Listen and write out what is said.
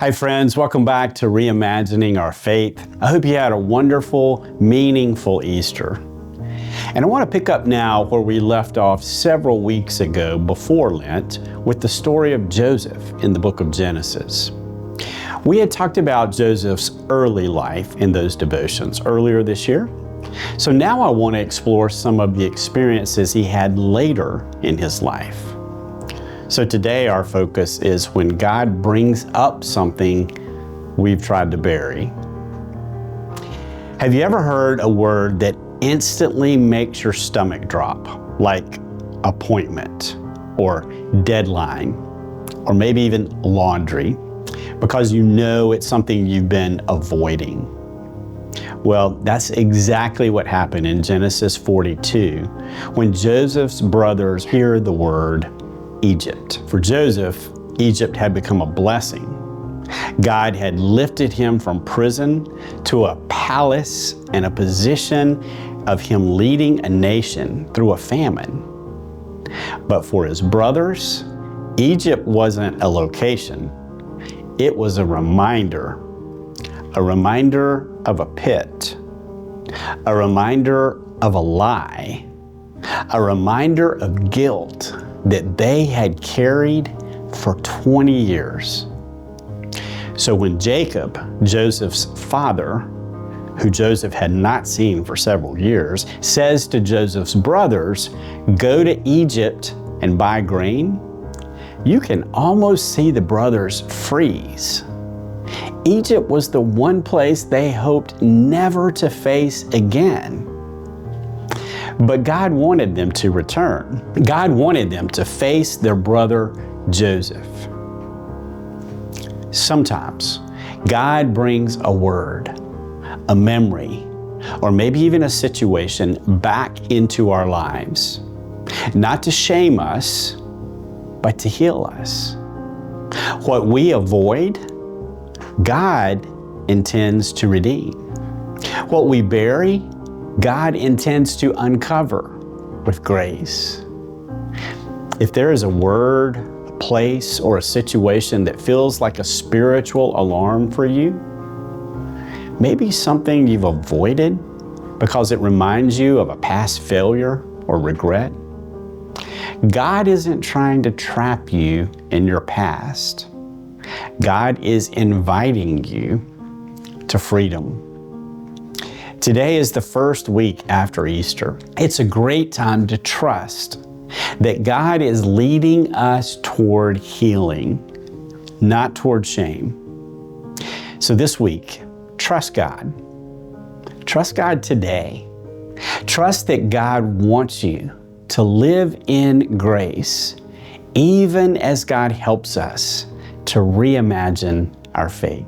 Hi friends, welcome back to Reimagining Our Faith. I hope you had a wonderful, meaningful Easter. And I want to pick up now where we left off several weeks ago before Lent with the story of Joseph in the book of Genesis. We had talked about Joseph's early life in those devotions earlier this year. So now I want to explore some of the experiences he had later in his life. So today our focus is when God brings up something we've tried to bury. Have you ever heard a word that instantly makes your stomach drop, like appointment or deadline, or maybe even laundry, because you know it's something you've been avoiding? Well, that's exactly what happened in Genesis 42 when Joseph's brothers hear the word Egypt. For Joseph, Egypt had become a blessing. God had lifted him from prison to a palace and a position of him leading a nation through a famine. But for his brothers, Egypt wasn't a location. It was a reminder of a pit, a reminder of a lie, a reminder of guilt that they had carried for 20 years. So when Jacob, Joseph's father, who Joseph had not seen for several years, says to Joseph's brothers, "Go to Egypt and buy grain," you can almost see the brothers freeze. Egypt was the one place they hoped never to face again. But God wanted them to return. God wanted them to face their brother Joseph. Sometimes God brings a word, a memory, or maybe even a situation back into our lives, not to shame us, but to heal us. What we avoid, God intends to redeem. What we bury, God intends to uncover with grace. If there is a word, a place, or a situation that feels like a spiritual alarm for you, maybe something you've avoided because it reminds you of a past failure or regret, God isn't trying to trap you in your past. God is inviting you to freedom. Today is the first week after Easter. It's a great time to trust that God is leading us toward healing, not toward shame. So this week, trust God. Trust God today. Trust that God wants you to live in grace, even as God helps us to reimagine our faith.